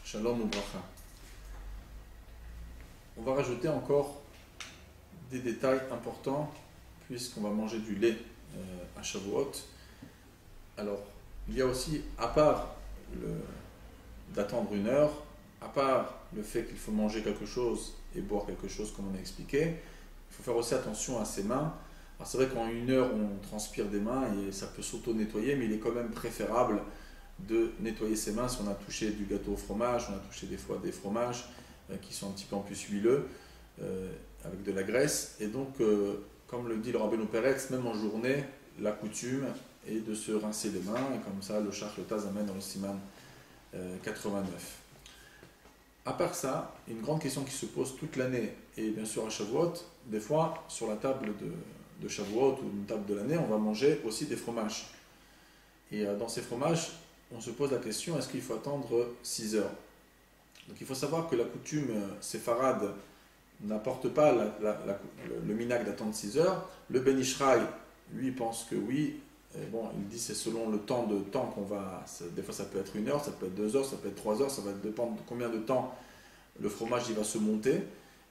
Shalom ou bracha. On va rajouter encore des détails importants puisqu'on va manger du lait à Shavuot. Alors, il y a aussi, à part d'attendre une heure, à part le fait qu'il faut manger quelque chose et boire quelque chose comme on a expliqué, il faut faire aussi attention à ses mains. Alors c'est vrai qu'en une heure on transpire des mains et ça peut s'auto-nettoyer, mais il est quand même préférable de nettoyer ses mains si on a touché du gâteau au fromage, on a touché des fois des fromages qui sont un petit peu en plus huileux, avec de la graisse. Et donc, comme le dit le Rabbeinu Peretz, même en journée, la coutume est de se rincer les mains, et comme ça le Shach le Taz amène dans le Siman 89. À part ça, une grande question qui se pose toute l'année, et bien sûr à Shavuot, des fois sur la table de Shavuot ou une table de l'année, on va manger aussi des fromages. Et dans ces fromages, on se pose la question, est-ce qu'il faut attendre 6 heures? Donc il faut savoir que la coutume séfarade n'apporte pas le minhag d'attendre 6 heures. Le Ben Ishraï, lui, pense que oui. Et bon, il dit c'est selon le temps qu'on va. Des fois ça peut être 1 heure, ça peut être 2 heures, ça peut être 3 heures, ça va dépendre de combien de temps le fromage il va se monter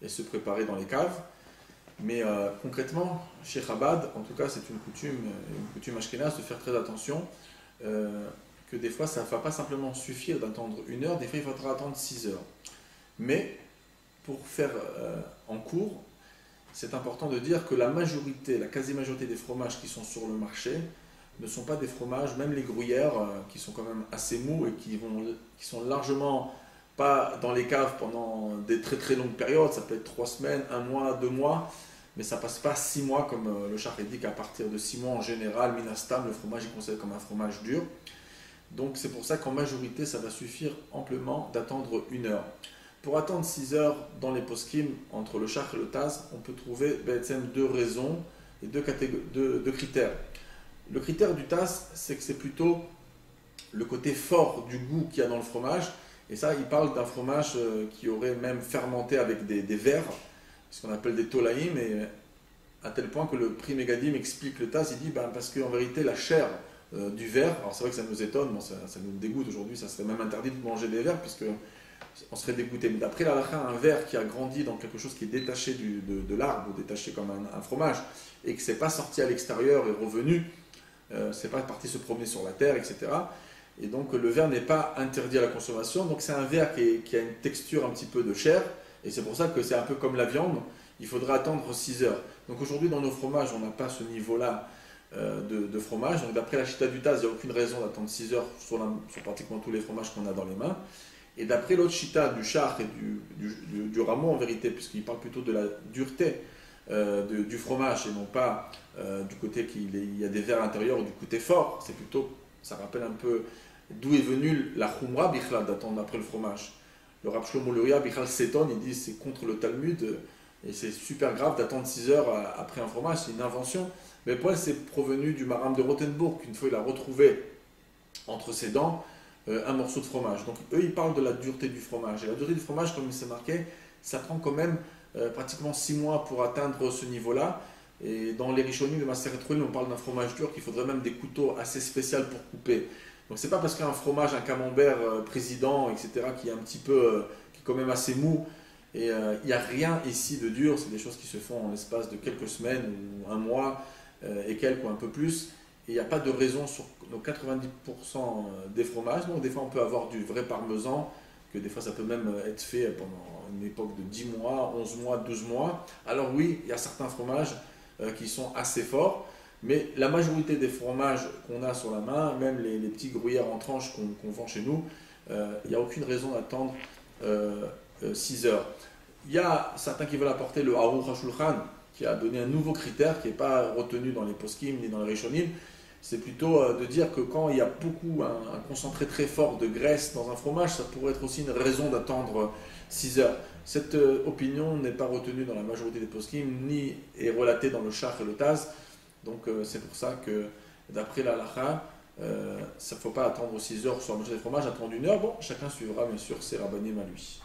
et se préparer dans les caves. Mais concrètement, chez Chabad, en tout cas c'est une coutume ashkénaze de faire très attention. Que des fois ça ne va pas simplement suffire d'attendre 1 heure, des fois il faudra attendre 6 heures. Mais pour faire en cours, c'est important de dire que la quasi-majorité des fromages qui sont sur le marché ne sont pas des fromages, même les gruyères qui sont quand même assez mous et qui sont largement pas dans les caves pendant des très très longues périodes, ça peut être 3 semaines, 1 mois, 2 mois, mais ça passe pas 6 mois comme le Shach dit qu'à partir de 6 mois en général, minastam, le fromage est considéré comme un fromage dur. Donc c'est pour ça qu'en majorité, ça va suffire amplement d'attendre 1 heure. Pour attendre 6 heures dans les poskim, entre le Shach et le Taz, on peut trouver 2 raisons et 2 critères. Le critère du Taz, c'est que c'est plutôt le côté fort du goût qu'il y a dans le fromage. Et ça, il parle d'un fromage qui aurait même fermenté avec des vers, ce qu'on appelle des tolaïm, et à tel point que le Pri Megadim explique le Taz, il dit parce qu'en vérité, la chair du ver, alors c'est vrai que ça nous étonne, bon, ça nous dégoûte aujourd'hui, ça serait même interdit de manger des vers, puisque on serait dégoûté. Mais d'après la halakha, un ver qui a grandi dans quelque chose qui est détaché de l'arbre, ou détaché comme un fromage, et que c'est pas sorti à l'extérieur et revenu, c'est pas parti se promener sur la terre, etc. Et donc le ver n'est pas interdit à la consommation, donc c'est un ver qui a une texture un petit peu de chair, et c'est pour ça que c'est un peu comme la viande, il faudra attendre 6 heures. Donc aujourd'hui dans nos fromages, on n'a pas ce niveau-là de fromage, donc d'après la chita du Taz, il n'y a aucune raison d'attendre 6 heures sur pratiquement tous les fromages qu'on a dans les mains. Et d'après l'autre chita du Shach et du rameau en vérité, puisqu'il parle plutôt de la dureté du fromage et non pas du côté qu'il y a des vers à l'intérieur ou du côté fort, c'est plutôt, ça rappelle un peu d'où est venue la chumra bichlal d'attendre après le fromage. Le Rav Shlomo Luria bichal Seton, il dit c'est contre le Talmud et c'est super grave d'attendre 6 heures après un fromage, c'est une invention. Mais pour elle, c'est provenu du Maram de Rothenburg, qu'une fois il a retrouvé entre ses dents un morceau de fromage. Donc eux, ils parlent de la dureté du fromage. Et la dureté du fromage, comme il s'est marqué, ça prend quand même pratiquement 6 mois pour atteindre ce niveau-là. Et dans les Rishonim de Maseret Ruel, on parle d'un fromage dur qu'il faudrait même des couteaux assez spéciaux pour couper. Donc c'est pas parce qu'un fromage, un camembert président, etc., qui est un petit peu, qui est quand même assez mou, et il n'y a rien ici de dur, c'est des choses qui se font en l'espace de quelques semaines ou 1 mois, et quelques ou un peu plus. Et il n'y a pas de raison sur nos 90% des fromages. Donc des fois on peut avoir du vrai parmesan, que des fois ça peut même être fait pendant une époque de 10 mois, 11 mois, 12 mois. Alors oui, il y a certains fromages qui sont assez forts, mais la majorité des fromages qu'on a sur la main, même les petits gruyères en tranches qu'on vend chez nous, il n'y a aucune raison d'attendre 6 heures. Il y a certains qui veulent apporter le Aruch HaShulchan, qui a donné un nouveau critère qui n'est pas retenu dans les poskim ni dans les rishonim. C'est plutôt de dire que quand il y a un concentré très fort de graisse dans un fromage, ça pourrait être aussi une raison d'attendre 6 heures. Cette opinion n'est pas retenue dans la majorité des poskim, ni est relatée dans le Shach et le Taz. Donc c'est pour ça que d'après la halakha, ça ne faut pas attendre 6 heures sur la majorité des fromages, attendre 1 heure. Bon, chacun suivra bien sûr ses rabbanim à lui.